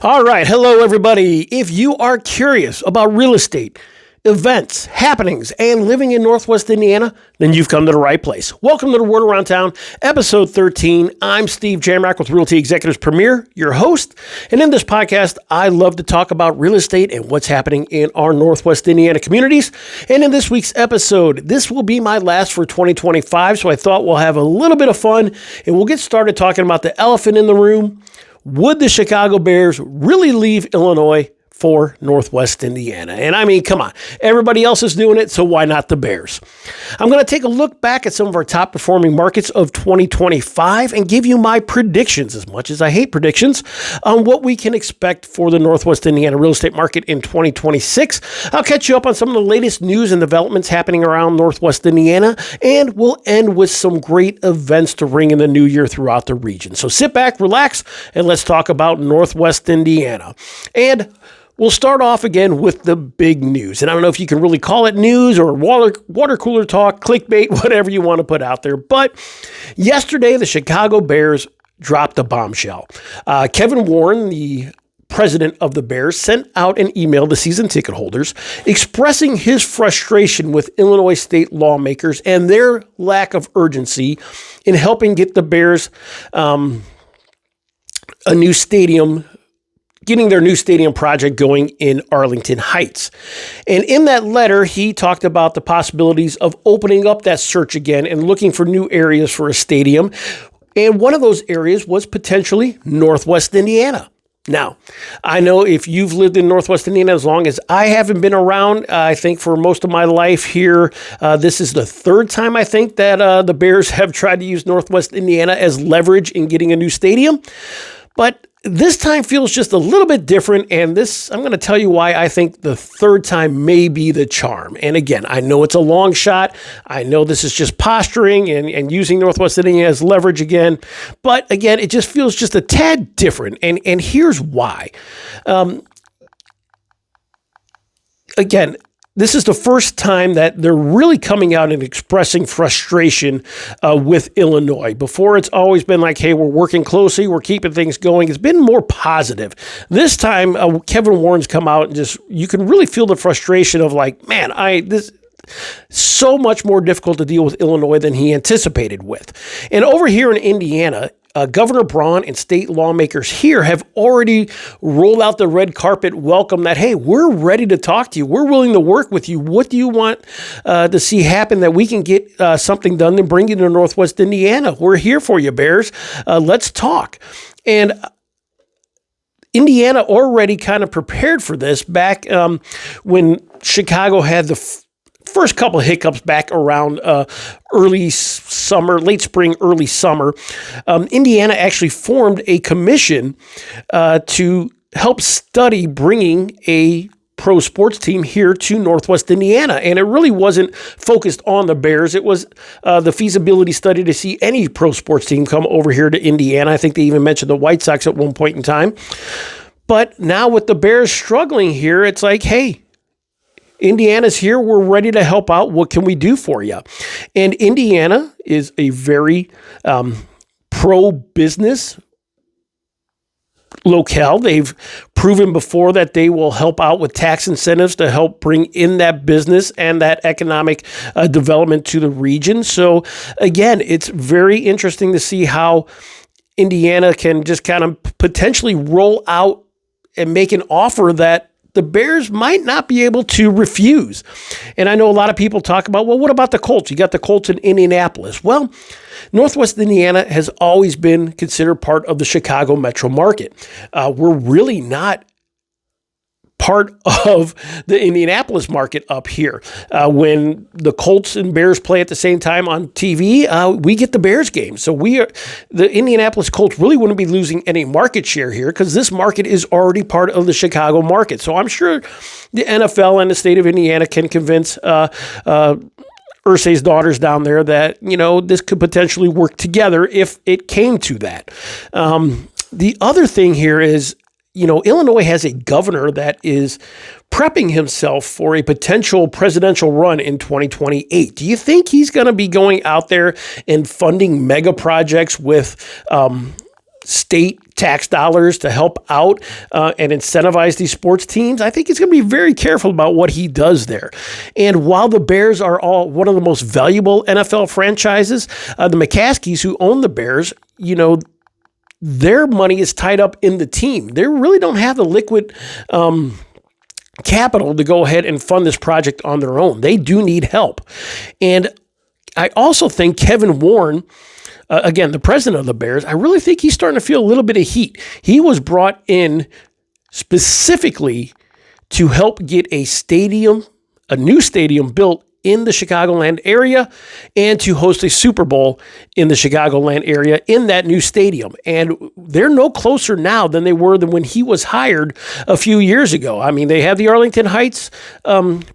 All right. Hello, everybody. If you are curious about real estate, events, happenings, and living in Northwest Indiana, then you've come to the right place. Welcome to the Word Around Town, episode 13. I'm Steve Jamrok with Realty Executives Premier, your host. And in this podcast, I love to talk about real estate and what's happening in our Northwest Indiana communities. And in this week's episode, this will be my last for 2025. So I thought we'll have a little bit of fun and we'll get started talking about the elephant in the room. Would the Chicago Bears really leave Illinois for Northwest Indiana? And I mean, come on, everybody else is doing it, so why not the Bears? I'm going to take a look back at some of our top performing markets of 2025 and give you my predictions, as much as I hate predictions, on what we can expect for the Northwest Indiana real estate market in 2026. I'll catch you up on some of the latest news and developments happening around Northwest Indiana, and we'll end with some great events to ring in the new year throughout the region. So sit back, relax, and let's talk about Northwest Indiana. And we'll start off again with the big news. And I don't know if you can really call it news or water cooler talk, clickbait, whatever you want to put out there. But yesterday, the Chicago Bears dropped a bombshell. Kevin Warren, the president of the Bears, sent out an email to season ticket holders expressing his frustration with Illinois state lawmakers and their lack of urgency in helping get the Bears a new stadium, getting their new stadium project going in Arlington Heights. And in that letter, he talked about the possibilities of opening up that search again and looking for new areas for a stadium. And one of those areas was potentially Northwest Indiana. Now, I know if you've lived in Northwest Indiana as long as I haven't been around, I think for most of my life here, this is the third time I think that the Bears have tried to use Northwest Indiana as leverage in getting a new stadium. But this time feels just a little bit different, and I'm going to tell you why I think the third time may be the charm. And again, I know it's a long shot. I know this is just posturing and using Northwest Indiana as leverage again. But again, it just feels just a tad different, and here's why. Again, this is the first time that they're really coming out and expressing frustration with Illinois. Before, it's always been like, hey, we're working closely, we're keeping things going. It's been more positive. This time, Kevin Warren's come out and just, you can really feel the frustration of like, man, this so much more difficult to deal with Illinois than he anticipated with. And over here in Indiana, Governor Braun and state lawmakers here have already rolled out the red carpet welcome that, hey, we're ready to talk to you. We're willing to work with you. What do you want to see happen that we can get something done and bring you to Northwest Indiana? We're here for you, Bears. Let's talk. And Indiana already kind of prepared for this back when Chicago had the first couple of hiccups back around early summer, late spring, early summer. Indiana actually formed a commission to help study bringing a pro sports team here to Northwest Indiana. And it really wasn't focused on the Bears. It was the feasibility study to see any pro sports team come over here to Indiana. I think they even mentioned the White Sox at one point in time. But now with the Bears struggling here, it's like, hey, Indiana's here. We're ready to help out. What can we do for you? And Indiana is a very pro-business locale. They've proven before that they will help out with tax incentives to help bring in that business and that economic development to the region. So again, it's very interesting to see how Indiana can just kind of potentially roll out and make an offer that the Bears might not be able to refuse. And I know a lot of people talk about, well, what about the Colts? You got the Colts in Indianapolis. Well, Northwest Indiana has always been considered part of the Chicago metro market. We're really not part of the Indianapolis market up here. When the Colts and Bears play at the same time on TV, we get the Bears game. So the Indianapolis Colts really wouldn't be losing any market share here because this market is already part of the Chicago market. So I'm sure the NFL and the state of Indiana can convince Irsay's daughters down there that, this could potentially work together if it came to that. The other thing here is, Illinois has a governor that is prepping himself for a potential presidential run in 2028. Do you think he's going to be going out there and funding mega projects with state tax dollars to help out and incentivize these sports teams, I think he's going to be very careful about what he does there. And while the Bears are all one of the most valuable NFL franchises, the McCaskies who own the Bears, their money is tied up in the team. They really don't have the liquid capital to go ahead and fund this project on their own. They do need help. And I also think Kevin Warren, again, the president of the Bears, I really think he's starting to feel a little bit of heat. He was brought in specifically to help get a new stadium built in the Chicagoland area and to host a Super Bowl in the Chicagoland area in that new stadium. And they're no closer now than they were than when he was hired a few years ago. I mean, they have the Arlington Heights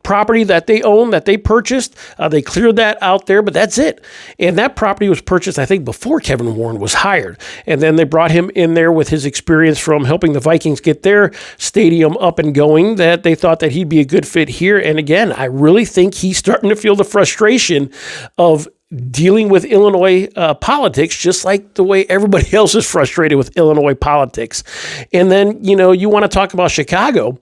property that they own, that they purchased. They cleared that out there, but that's it. And that property was purchased, I think, before Kevin Warren was hired. And then they brought him in there with his experience from helping the Vikings get their stadium up and going, that they thought that he'd be a good fit here. And again, I really think he's starting to feel the frustration of dealing with Illinois politics, just like the way everybody else is frustrated with Illinois politics. And then, you want to talk about Chicago.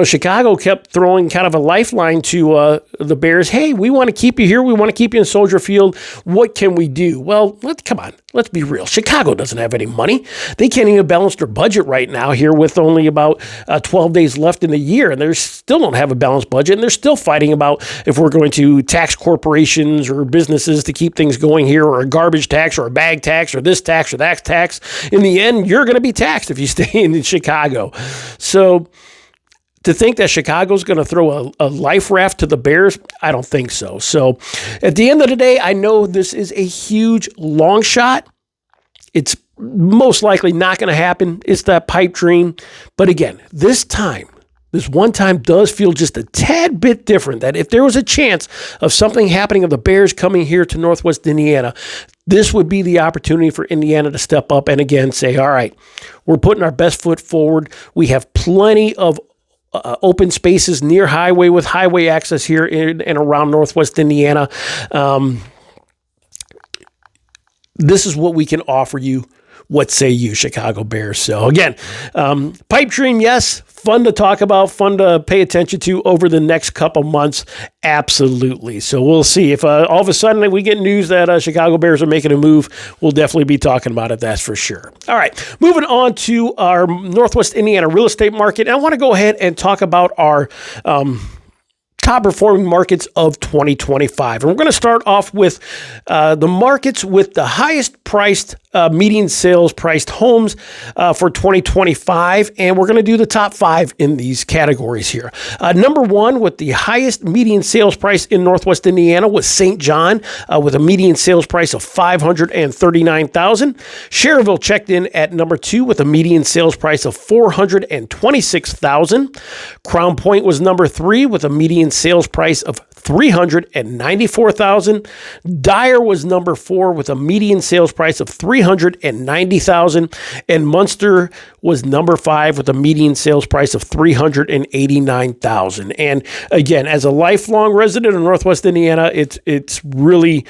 Chicago kept throwing kind of a lifeline to the Bears. Hey, we want to keep you here. We want to keep you in Soldier Field. What can we do? Well, come on. Let's be real. Chicago doesn't have any money. They can't even balance their budget right now here with only about 12 days left in the year, and they still don't have a balanced budget, and they're still fighting about if we're going to tax corporations or businesses to keep things going here, or a garbage tax or a bag tax or this tax or that tax. In the end, you're going to be taxed if you stay in Chicago. So to think that Chicago's going to throw a life raft to the Bears, I don't think so. So at the end of the day, I know this is a huge long shot. It's most likely not going to happen. It's that pipe dream. But again, this one time does feel just a tad bit different, that if there was a chance of something happening of the Bears coming here to Northwest Indiana, this would be the opportunity for Indiana to step up and again say, all right, we're putting our best foot forward. We have plenty of open spaces near highway with highway access here in and around Northwest Indiana. This is what we can offer you. What say you, Chicago Bears? So again, pipe dream, yes. Fun to talk about, fun to pay attention to over the next couple months. Absolutely. So we'll see. If all of a sudden we get news that Chicago Bears are making a move, we'll definitely be talking about it. That's for sure. All right. Moving on to our Northwest Indiana real estate market. And I want to go ahead and talk about our top performing markets of 2025. And we're going to start off with the markets with the highest priced median sales priced homes for 2025. And we're going to do the top 5 in these categories here. Number 1 with the highest median sales price in Northwest Indiana was St. John with a median sales price of $539,000. Schererville checked in at number 2 with a median sales price of $426,000. Crown Point was number 3 with a median sales price of $394,000. Dyer was number 4 with a median sales price of $390,000, and Munster was number 5 with a median sales price of $389,000. And again, as a lifelong resident of Northwest Indiana, it's really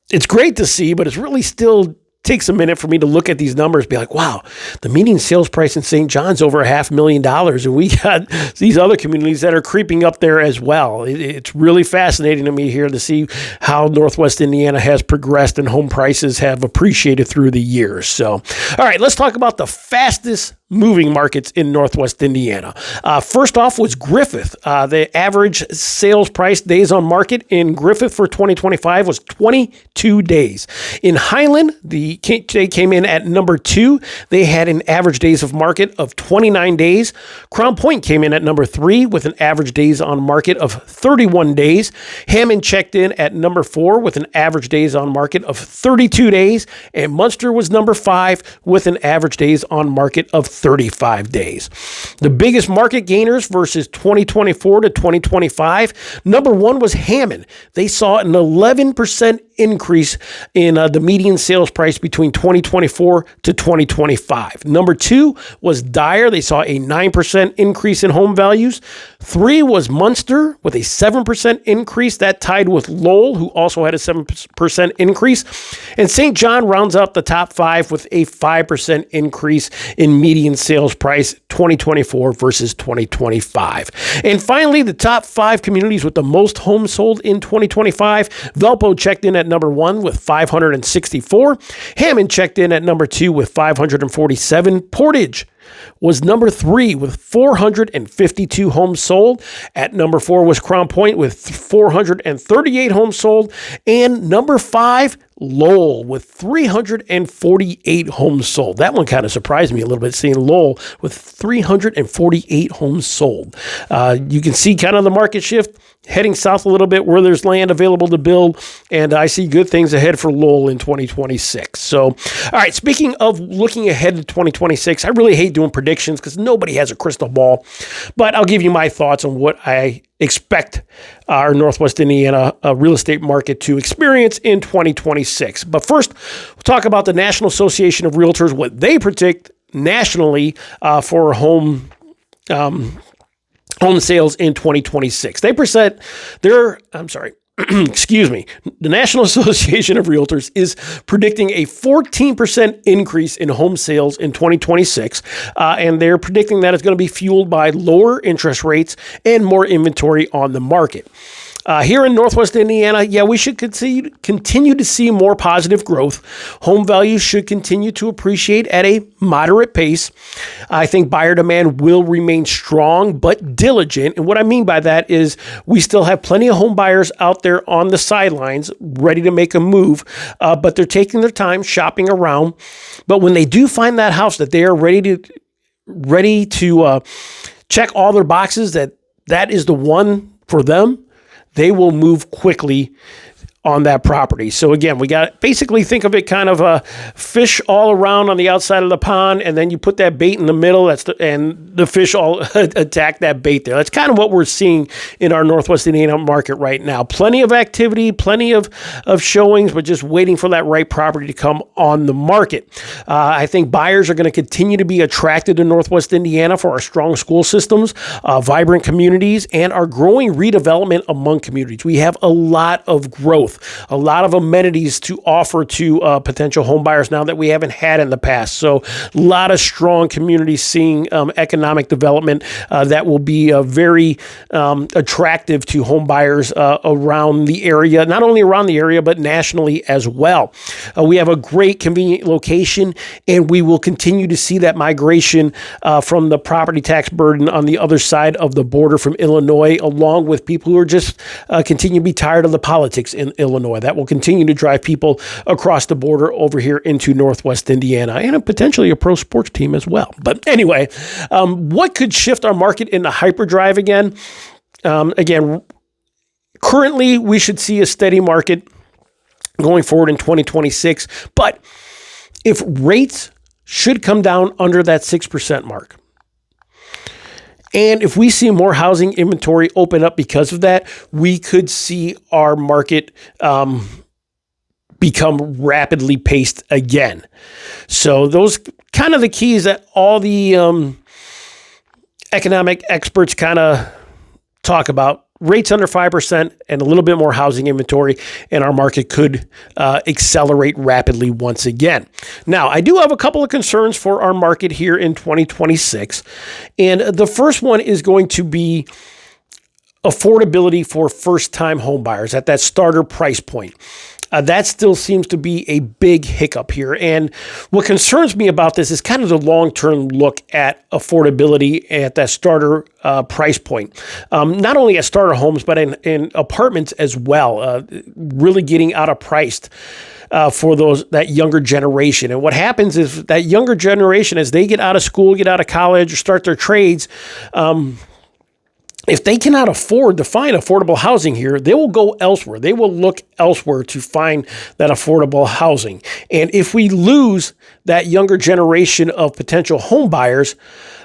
it's great to see, but it's really still takes a minute for me to look at these numbers, be like, wow, the median sales price in St. John's over $500,000, and we got these other communities that are creeping up there as well. It's really fascinating to me here to see how Northwest Indiana has progressed and home prices have appreciated through the years. So, all right, let's talk about the fastest moving markets in Northwest Indiana. First off was Griffith. The average sales price days on market in Griffith for 2025 was 22 days. In Highland, they came in at number 2. They had an average days of market of 29 days. Crown Point came in at number 3 with an average days on market of 31 days. Hammond checked in at number 4 with an average days on market of 32 days. And Munster was number 5 with an average days on market of 35 days. The biggest market gainers versus 2024 to 2025, number 1 was Hammond. They saw an 11% increase in the median sales price between 2024 to 2025. Number 2 was Dyer. They saw a 9% increase in home values. 3 was Munster with a 7% increase. That tied with Lowell, who also had a 7% increase. And St. John rounds out the top 5 with a 5% increase in median sales price 2024 versus 2025. And finally, the top 5 communities with the most homes sold in 2025. Valpo checked in at number 1 with 564. Hammond checked in at number 2 with 547. Portage was number 3 with 452 homes sold. At number 4 was Crown Point with 438 homes sold. And number 5, Lowell with 348 homes sold. That one kind of surprised me a little bit, seeing Lowell with 348 homes sold. You can see kind of the market shift heading south a little bit where there's land available to build, and I see good things ahead for Lowell in 2026. So, all right, speaking of looking ahead to 2026, I really hate doing predictions because nobody has a crystal ball, but I'll give you my thoughts on what I expect our Northwest Indiana real estate market to experience in 2026. But first, we'll talk about the National Association of Realtors, what they predict nationally for home sales in 2026. They present excuse me, the National Association of Realtors is predicting a 14% increase in home sales in 2026, and they're predicting that it's going to be fueled by lower interest rates and more inventory on the market. Here in Northwest Indiana, we should continue to see more positive growth. Home values should continue to appreciate at a moderate pace. I think buyer demand will remain strong but diligent. And what I mean by that is we still have plenty of home buyers out there on the sidelines ready to make a move, but they're taking their time shopping around. But when they do find that house that they are ready to check all their boxes, that is the one for them, they will move quickly on that property. So again, we got basically think of it kind of a fish all around on the outside of the pond, and then you put that bait in the middle. And the fish all attack that bait there. That's kind of what we're seeing in our Northwest Indiana market right now. Plenty of activity, plenty of showings, but just waiting for that right property to come on the market. I think buyers are going to continue to be attracted to Northwest Indiana for our strong school systems, vibrant communities, and our growing redevelopment among communities. We have a lot of growth, a lot of amenities to offer to potential home buyers now that we haven't had in the past. So a lot of strong communities seeing economic development that will be very attractive to home buyers around the area, not only around the area, but nationally as well. We have a great convenient location, and we will continue to see that migration from the property tax burden on the other side of the border from Illinois, along with people who are just continue to be tired of the politics in Illinois. That will continue to drive people across the border over here into Northwest Indiana, and potentially a pro sports team as well. But anyway, what could shift our market into hyperdrive again? Currently, we should see a steady market going forward in 2026. But if rates should come down under that 6% mark, and if we see more housing inventory open up because of that, we could see our market become rapidly paced again. So those kind of the keys that all the economic experts kind of talk about. Rates under 5% and a little bit more housing inventory, and our market could accelerate rapidly once again. Now, I do have a couple of concerns for our market here in 2026. And the first one is going to be affordability for first-time home buyers at that starter price point. That still seems to be a big hiccup here. And what concerns me about this is kind of the long-term look at affordability at that starter price point. Not only at starter homes, but in apartments as well, really getting out of priced for that younger generation. And what happens is that younger generation, as they get out of school, get out of college, or start their trades, if they cannot afford to find affordable housing here, they will go elsewhere. They will look elsewhere to find that affordable housing. And if we lose that younger generation of potential home buyers,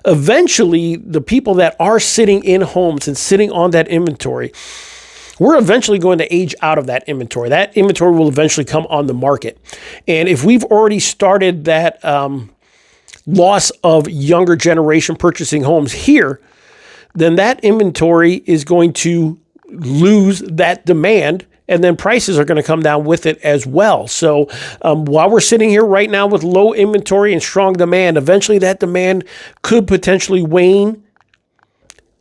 eventually the people that are sitting in homes and sitting on that inventory we're eventually going to age out of that inventory. That inventory will eventually come on the market. And if we've already started that loss of younger generation purchasing homes here, then that inventory is going to lose that demand, and then prices are going to come down with it as well. So while we're sitting here right now with low inventory and strong demand, eventually that demand could potentially wane.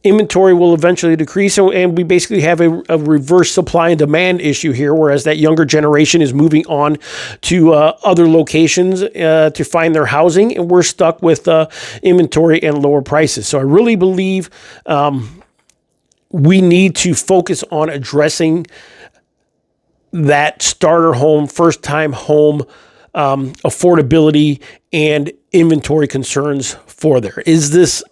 Inventory will eventually decrease, and we basically have a reverse supply and demand issue here, whereas that younger generation is moving on to other locations to find their housing, and we're stuck with inventory and lower prices. So I really believe we need to focus on addressing that starter home, first-time home affordability and inventory concerns for there. Is this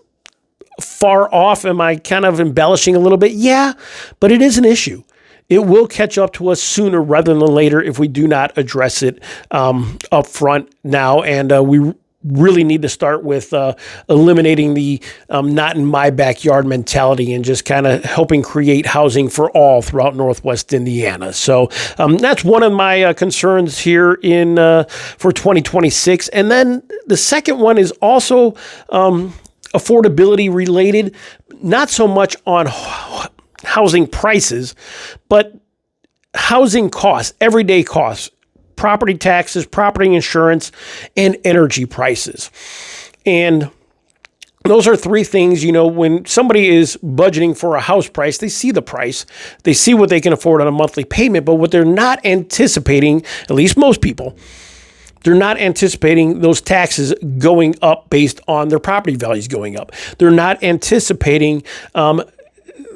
far off? Am I kind of embellishing a little bit? Yeah, but it is an issue. It will catch up to us sooner rather than later if we do not address it up front now. And we really need to start with eliminating the not in my backyard mentality and just kind of helping create housing for all throughout Northwest Indiana. So that's one of my concerns here in for 2026. And then the second one is also affordability related, not so much on housing prices, but housing costs, everyday costs, property taxes, property insurance, and energy prices. And those are three things, when somebody is budgeting for a house price, they see the price, they see what they can afford on a monthly payment, but what they're not anticipating, at least most people, they're not anticipating those taxes going up based on their property values going up. They're not anticipating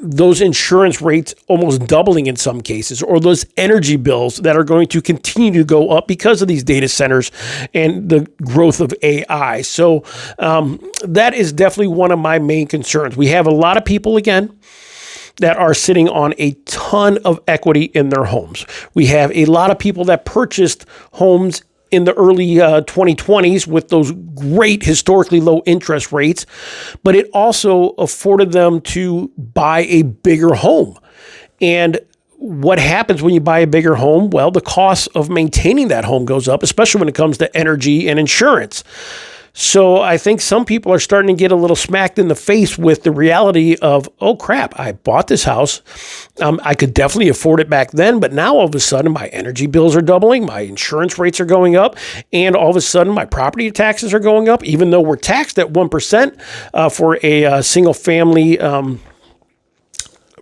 those insurance rates almost doubling in some cases, or those energy bills that are going to continue to go up because of these data centers and the growth of AI. So that is definitely one of my main concerns. We have a lot of people, again, that are sitting on a ton of equity in their homes. We have a lot of people that purchased homes in the early 2020s with those great historically low interest rates, but it also afforded them to buy a bigger home. And what happens when you buy a bigger home? Well, the cost of maintaining that home goes up, especially when it comes to energy and insurance. So I think some people are starting to get a little smacked in the face with the reality of, oh crap, I bought this house. I could definitely afford it back then, but now all of a sudden my energy bills are doubling, my insurance rates are going up, and all of a sudden my property taxes are going up, even though we're taxed at 1% for a single family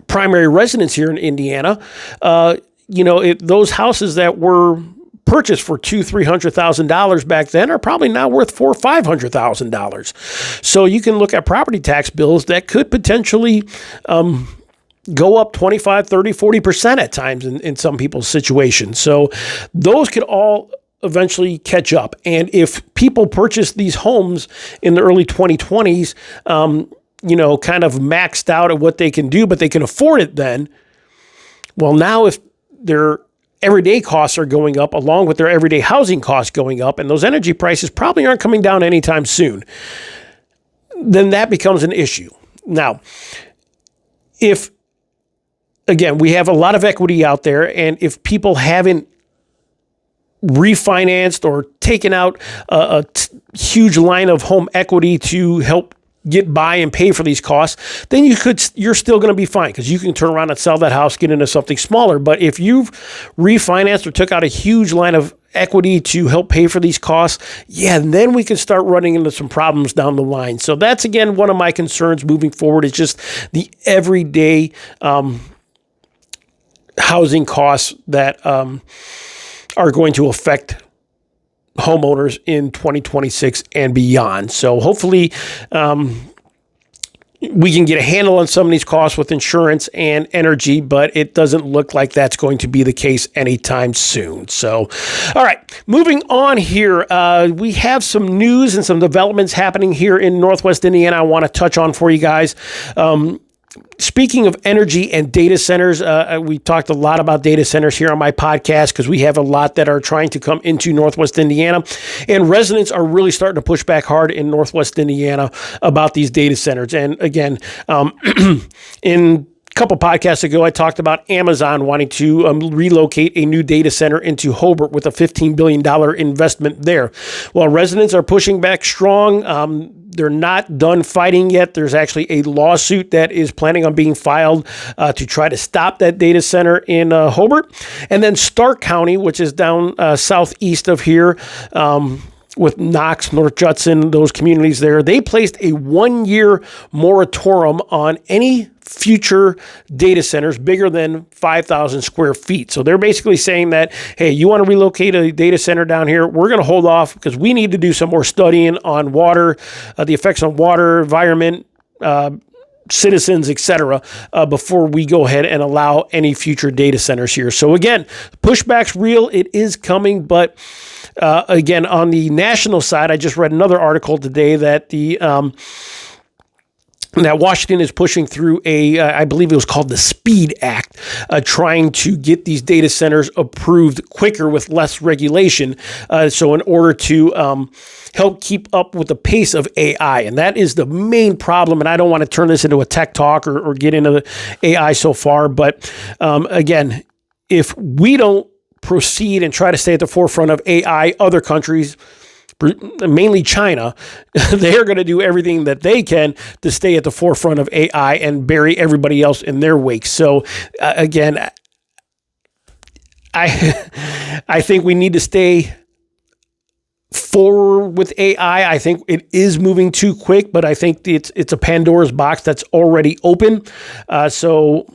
primary residence here in Indiana. Those houses that were purchased for $200,000-$300,000 back then are probably now worth $400,000 or $500,000. So you can look at property tax bills that could potentially go up 25, 30, 40% at times in some people's situations. So those could all eventually catch up. And if people purchase these homes in the early 2020s, kind of maxed out at what they can do, but they can afford it then, well, now if their everyday costs are going up along with their everyday housing costs going up, and those energy prices probably aren't coming down anytime soon, then that becomes an issue. Now, again, we have a lot of equity out there, and if people haven't refinanced or taken out a huge line of home equity to help get by and pay for these costs, then you're still going to be fine, because you can turn around and sell that house, get into something smaller. But if you've refinanced or took out a huge line of equity to help pay for these costs, then we can start running into some problems down the line. So that's, again, one of my concerns moving forward, is just the everyday housing costs that are going to affect homeowners in 2026 and beyond. So hopefully we can get a handle on some of these costs with insurance and energy, but it doesn't look like that's going to be the case anytime soon. So, all right, moving on here, we have some news and some developments happening here in Northwest Indiana I want to touch on for you guys. Speaking of energy and data centers, we talked a lot about data centers here on my podcast because we have a lot that are trying to come into Northwest Indiana, and residents are really starting to push back hard in Northwest Indiana about these data centers. And again, in couple podcasts ago, I talked about Amazon wanting to relocate a new data center into Hobart with a $15 billion investment there. Well, residents are pushing back strong. They're not done fighting yet. There's actually a lawsuit that is planning on being filed to try to stop that data center in Hobart. And then Stark County, which is down southeast of here, with Knox, North Judson, those communities there, they placed a 1-year moratorium on any future data centers bigger than 5,000 square feet. So they're basically saying that, hey, you want to relocate a data center down here, we're going to hold off because we need to do some more studying on water, the effects on water, environment, citizens, etc., before we go ahead and allow any future data centers here. So again, pushback's real. It is coming, but again, on the national side, I just read another article today that that Washington is pushing through I believe it was called the SPEED Act, trying to get these data centers approved quicker with less regulation. So in order to help keep up with the pace of AI. And that is the main problem. And I don't want to turn this into a tech talk or get into the AI so far. But again, if we don't proceed and try to stay at the forefront of AI, other countries, mainly China, they're going to do everything that they can to stay at the forefront of AI and bury everybody else in their wake. So again, I think we need to stay forward with AI. I think it is moving too quick, but I think it's a Pandora's box that's already open. So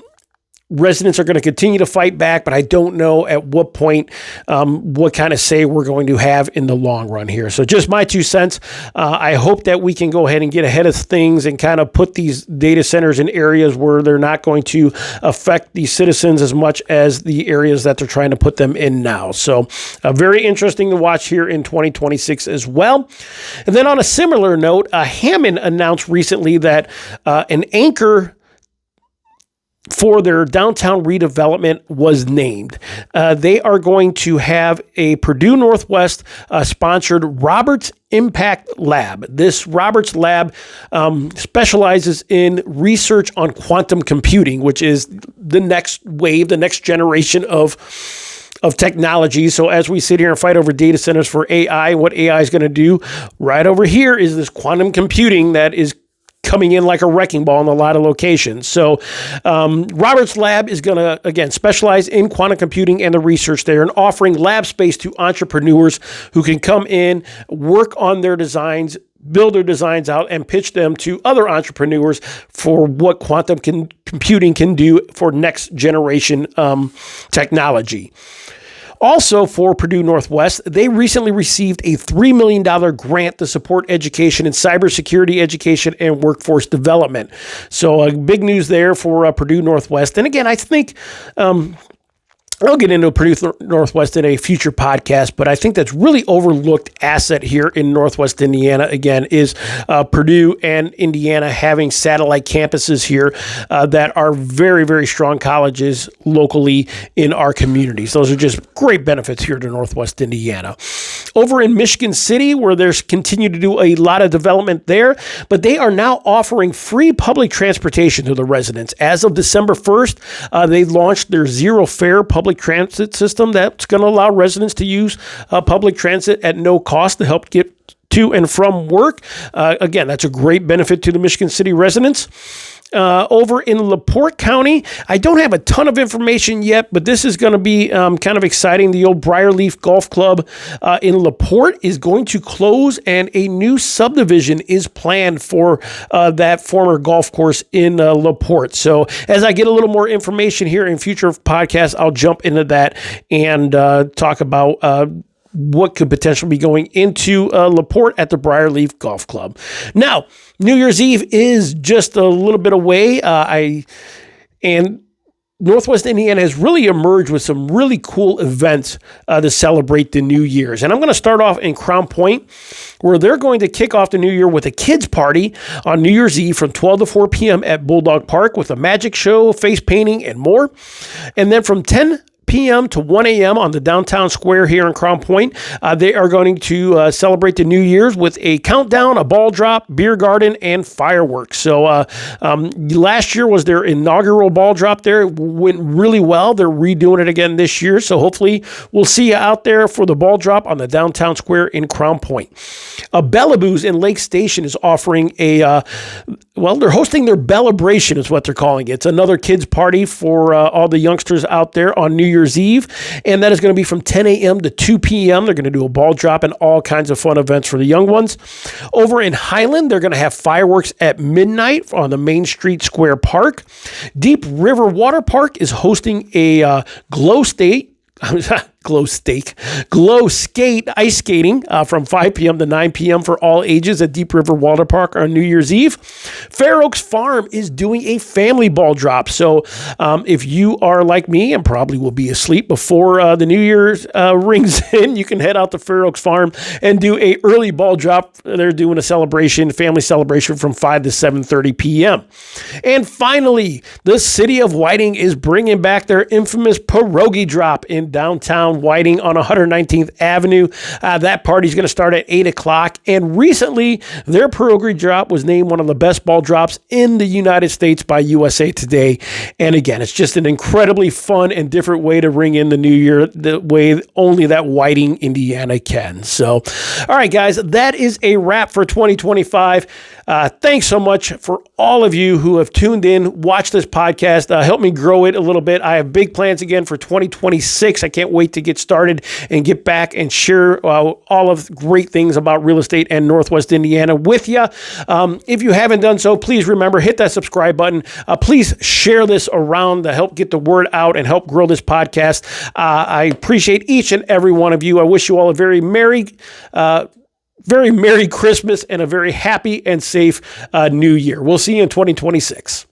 residents are going to continue to fight back, but I don't know at what point, what kind of say we're going to have in the long run here. So just my 2 cents. I hope that we can go ahead and get ahead of things and kind of put these data centers in areas where they're not going to affect the citizens as much as the areas that they're trying to put them in now. So very interesting to watch here in 2026 as well. And then on a similar note, Hammond announced recently that an anchor for their downtown redevelopment was named. They are going to have a Purdue Northwest sponsored Roberts Impact Lab. This Roberts Lab specializes in research on quantum computing, which is the next wave, the next generation of technology. So as we sit here and fight over data centers for AI, what AI is going to do, right over here is this quantum computing that is coming in like a wrecking ball in a lot of locations. So Roberts Lab is going to, again, specialize in quantum computing and the research there, and offering lab space to entrepreneurs who can come in, work on their designs, build their designs out, and pitch them to other entrepreneurs for what quantum computing can do for next generation technology. Also, for Purdue Northwest, they recently received a $3 million grant to support education in cybersecurity education and workforce development. So big news there for Purdue Northwest. And again, I think I'll get into Purdue Northwest in a future podcast, but I think that's really overlooked asset here in Northwest Indiana, again, is Purdue and Indiana having satellite campuses here that are very, very strong colleges locally in our communities. Those are just great benefits here to Northwest Indiana. Over in Michigan City, where there's continued to do a lot of development there, but they are now offering free public transportation to the residents. As of December 1st, they launched their zero fare public transit system that's going to allow residents to use public transit at no cost to help get to and from work. Again, that's a great benefit to the Michigan City residents. Over in LaPorte County, I don't have a ton of information yet, but this is going to be kind of exciting. The old Briarleaf Golf Club in LaPorte is going to close, and a new subdivision is planned for that former golf course in LaPorte. So as I get a little more information here in future podcasts, I'll jump into that and talk about what could potentially be going into LaPorte at the Briarleaf Golf Club. Now, New Year's Eve is just a little bit away. And Northwest Indiana has really emerged with some really cool events to celebrate the New Year's. And I'm going to start off in Crown Point, where they're going to kick off the new year with a kids party on New Year's Eve from 12 to 4 p.m. at Bulldog Park with a magic show, face painting, and more. And then from 10 p.m. to 1 a.m. on the downtown square here in Crown Point. They are going to celebrate the New Year's with a countdown, a ball drop, beer garden, and fireworks. So last year was their inaugural ball drop there. It went really well. They're redoing it again this year. So hopefully we'll see you out there for the ball drop on the downtown square in Crown Point. Bellaboos in Lake Station is offering they're hosting their Bellabration is what they're calling it. It's another kids party for all the youngsters out there on New Year's Eve. And that is going to be from 10 a.m. to 2 p.m. They're going to do a ball drop and all kinds of fun events for the young ones. Over in Highland, they're going to have fireworks at midnight on the Main Street Square Park. Deep River Water Park is hosting a glow skate ice skating from 5 p.m. to 9 p.m. for all ages at Deep River Water Park on New Year's Eve. Fair Oaks Farm is doing a family ball drop. So if you are like me and probably will be asleep before the New Year's rings in, you can head out to Fair Oaks Farm and do a early ball drop. They're doing a family celebration from 5 to 7:30 p.m. And finally, the city of Whiting is bringing back their infamous pierogi drop in downtown Whiting on 119th Avenue. That party is going to start at 8 o'clock. And recently, their pierogi drop was named one of the best ball drops in the United States by USA Today. And again, it's just an incredibly fun and different way to ring in the new year, the way only that Whiting, Indiana can. So, all right, guys, that is a wrap for 2025. Thanks so much for all of you who have tuned in, watched this podcast, help me grow it a little bit. I have big plans again for 2026. I can't wait to get started and get back and share all of great things about real estate and Northwest Indiana with you. If you haven't done so, please remember, hit that subscribe button. Please share this around to help get the word out and help grow this podcast. I appreciate each and every one of you. I wish you all a very Merry Christmas and a very happy and safe New Year. We'll see you in 2026.